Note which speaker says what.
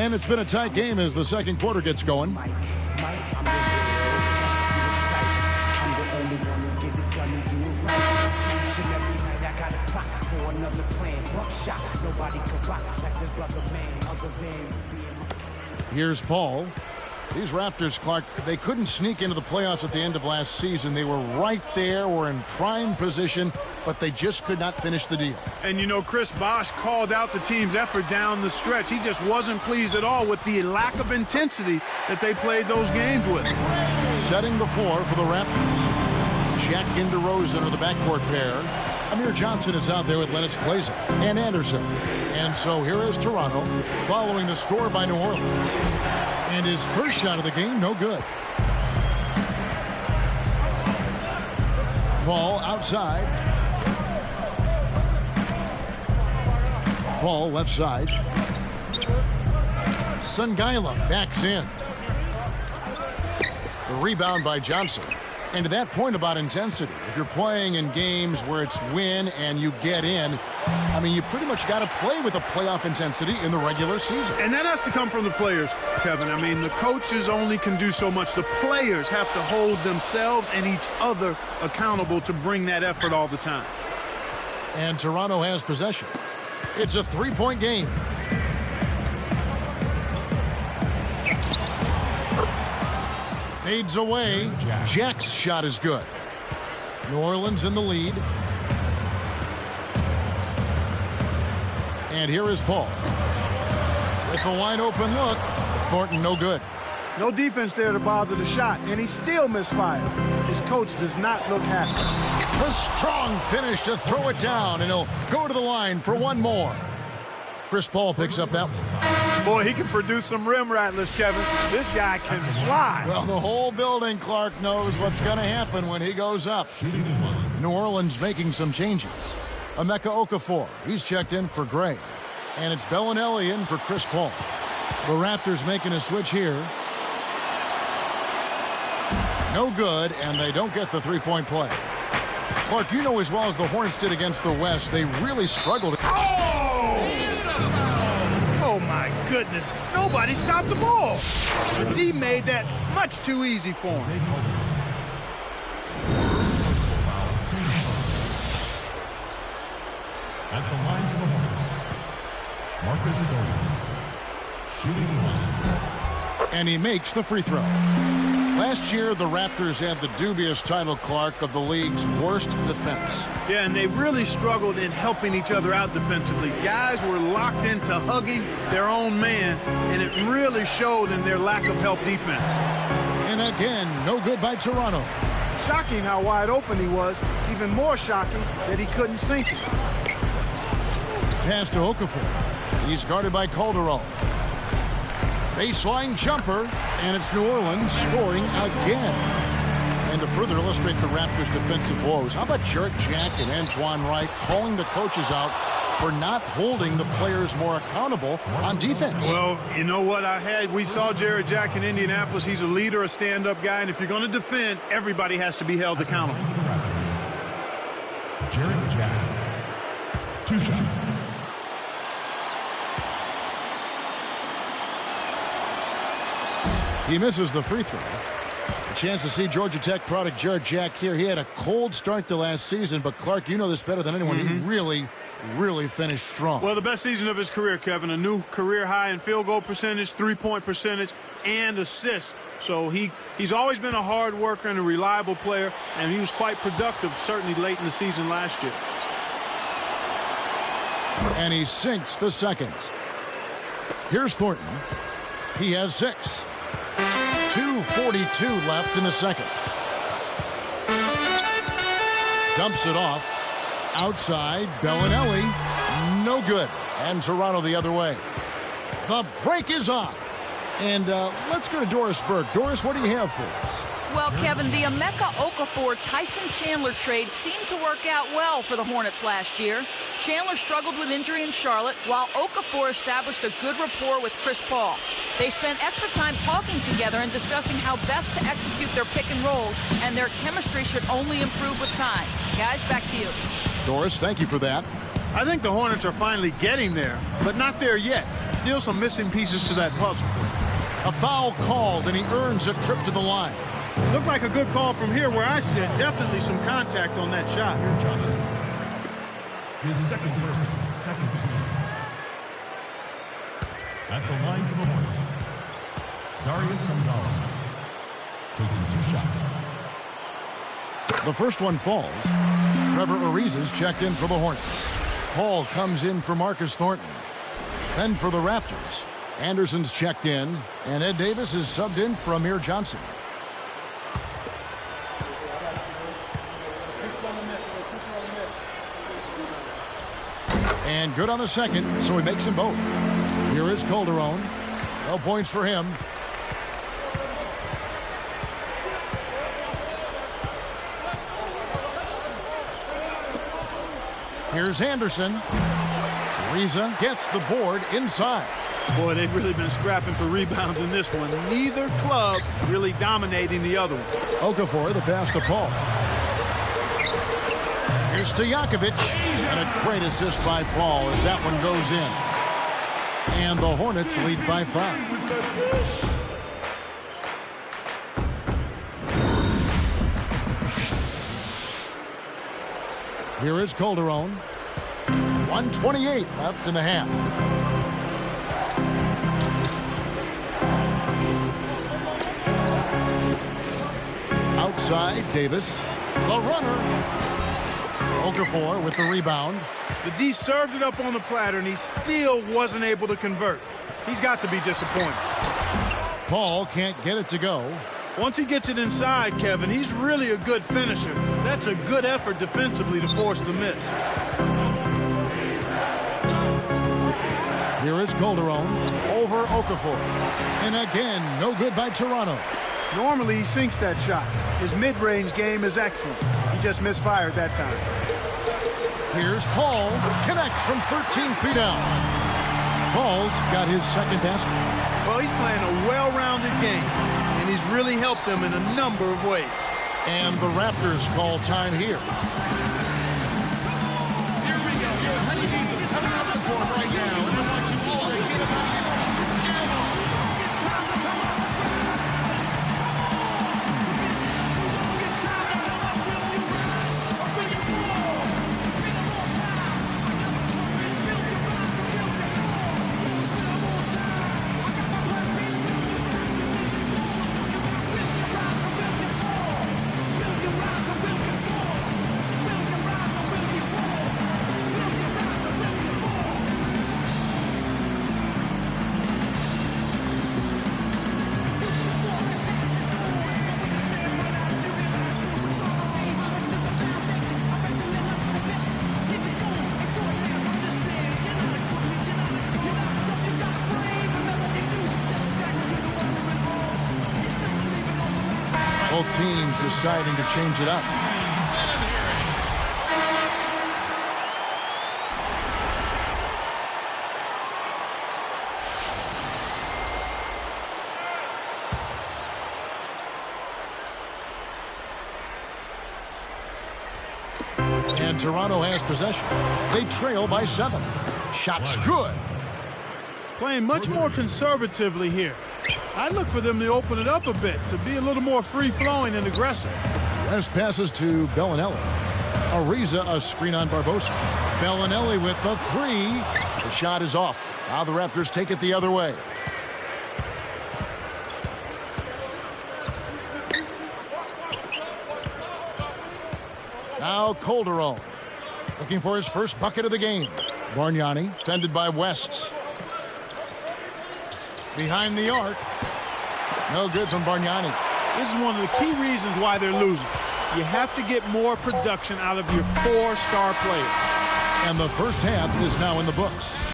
Speaker 1: And it's been a tight game as the second quarter gets going. Here's Paul. These Raptors, Clark, they couldn't sneak into the playoffs at the end of last season. They were right there, were in prime position, but they just could not finish the deal.
Speaker 2: And, you know, Chris Bosh called out the team's effort down the stretch. He just wasn't pleased at all with the lack of intensity that they played those games with.
Speaker 1: Setting the floor for the Raptors. Jack and DeRozan are the backcourt pair. Amir Johnson is out there with Lennox Glazer and Anderson. And so here is Toronto following the score by New Orleans. And his first shot of the game, no good. Paul outside. Paul left side. Sungaila backs in. The rebound by Johnson. And to that point about intensity, if you're playing in games where it's win and you get in, I mean, you pretty much got to play with a playoff intensity in the regular season.
Speaker 2: And that has to come from the players, Kevin. I mean, the coaches only can do so much. The players have to hold themselves and each other accountable to bring that effort all the time.
Speaker 1: And Toronto has possession. It's a three-point game. Fades away. Jack's shot is good. New Orleans in the lead. And here is Paul. With a wide open look. Thornton no good.
Speaker 2: No defense there to bother the shot, and he still misfired. His coach does not look happy.
Speaker 1: A strong finish to throw it down, and he'll go to the line for one more. Chris Paul picks up that one.
Speaker 2: Boy, he can produce some rim rattlers, Kevin. This guy can fly.
Speaker 1: Well, the whole building, Clark, knows what's going to happen when he goes up. New Orleans making some changes. Emeka Okafor, he's checked in for Gray. And it's Bellinelli in for Chris Paul. The Raptors making a switch here. No good, and they don't get the three-point play. Clark, you know as well as the Hornets did against the West, they really struggled.
Speaker 2: Oh, my goodness. Nobody stopped the ball. The D made that much too easy for him.
Speaker 3: At the line for the Hornets, Marcus is over. Shooting one.
Speaker 1: And he makes the free throw. Last year, the Raptors had the dubious title, Clark, of the league's worst defense.
Speaker 2: Yeah, and they really struggled in helping each other out defensively. Guys were locked into hugging their own man, and it really showed in their lack of help defense.
Speaker 1: And again, no good by Toronto.
Speaker 2: Shocking how wide open he was. Even more shocking that he couldn't sink it.
Speaker 1: Pass to Okafor. He's guarded by Calderon. Baseline jumper, and it's New Orleans scoring again. And to further illustrate the Raptors' defensive woes, how about Jarrett Jack and Antoine Wright calling the coaches out for not holding the players more accountable on defense?
Speaker 2: Well, you know what we saw Jarrett Jack in Indianapolis. He's a leader, a stand-up guy, and if you're going to defend, everybody has to be held accountable.
Speaker 3: Jarrett Jack. 2 shots.
Speaker 1: He misses the free throw. A chance to see Georgia Tech product Jarrett Jack here. He had a cold start to last season, but Clark, you know this better than anyone. He really finished strong.
Speaker 2: Well, the best season of his career, Kevin. A new career high in field goal percentage, three-point percentage, and assist. So he's always been a hard worker and a reliable player, and he was quite productive, certainly late in the season last year.
Speaker 1: And he sinks the second. Here's Thornton. He has 6. 2:42 left in the second. Dumps it off. Outside, Bellinelli. No good. And Toronto the other way. The break is on. And let's go to Doris Burke. Doris, what do you have for us?
Speaker 4: Well, Kevin, the Emeka Okafor-Tyson Chandler trade seemed to work out well for the Hornets last year. Chandler struggled with injury in Charlotte, while Okafor established a good rapport with Chris Paul. They spent extra time talking together and discussing how best to execute their pick and rolls, and their chemistry should only improve with time. Guys, back to you.
Speaker 1: Doris, thank you for that.
Speaker 2: I think the Hornets are finally getting there, but not there yet. Still some missing pieces to that puzzle.
Speaker 1: A foul called, and he earns a trip to the line.
Speaker 2: Looked like a good call from here where I sit. Definitely some contact on that shot.
Speaker 3: Johnson. His second versus second team. At the line for the Hornets, Darius Sangala, taking 2 shots.
Speaker 1: The first one falls. Trevor Ariza's checked in for the Hornets. Paul comes in for Marcus Thornton. Then for the Raptors, Anderson's checked in, and Ed Davis is subbed in for Amir Johnson. And good on the second, so he makes them both. Here is Calderon. No points for him. Here's Anderson. Ariza gets the board inside.
Speaker 2: Boy, they've really been scrapping for rebounds in this one. Neither club really dominating the other one.
Speaker 1: Okafor, the pass to Paul. Here's Stojakovic, and a great assist by Paul as that one goes in. And the Hornets lead by 5. Here is Calderon. 1:28 left in the half. Outside, Davis. The runner. Okafor with the rebound.
Speaker 2: The D served it up on the platter, and he still wasn't able to convert. He's got to be disappointed.
Speaker 1: Paul can't get it to go.
Speaker 2: Once he gets it inside, Kevin, he's really a good finisher. That's a good effort defensively to force the miss.
Speaker 1: Here is Calderon over Okafor. And again, no good by Toronto.
Speaker 2: Normally, he sinks that shot. His mid-range game is excellent. He just misfired that time.
Speaker 1: Here's Paul. Connects from 13 feet out. Paul's got his second basket.
Speaker 2: Well, he's playing a well-rounded game, and he's really helped them in a number of ways.
Speaker 1: And the Raptors call time here.
Speaker 5: Here we go. Honeybees are coming on the board right now. And I want you all to get about your seats and jam on. It's time to come up. It's time to come up. Will you ride or will you fall? Spin them all time. Spin them all time. Spin them all time. I got my blood beating. Will you rise or will you fall? Will you rise or will you fall? Will you rise or will you fall? Will you rise or will you fall?
Speaker 1: Both teams deciding to change it up. And Toronto has possession. They trail by 7. Shot's good.
Speaker 2: Playing much more conservatively here. I'd look for them to open it up a bit, to be a little more free-flowing and aggressive.
Speaker 1: West passes to Bellinelli. Ariza, a screen on Barbosa. Bellinelli with the 3. The shot is off. Now the Raptors take it the other way. Now Calderon, looking for his first bucket of the game. Bargnani, fended by West. Behind the arc. No good from Bargnani.
Speaker 2: This is one of the key reasons why they're losing. You have to get more production out of your core star players.
Speaker 1: And the first half is now in the books.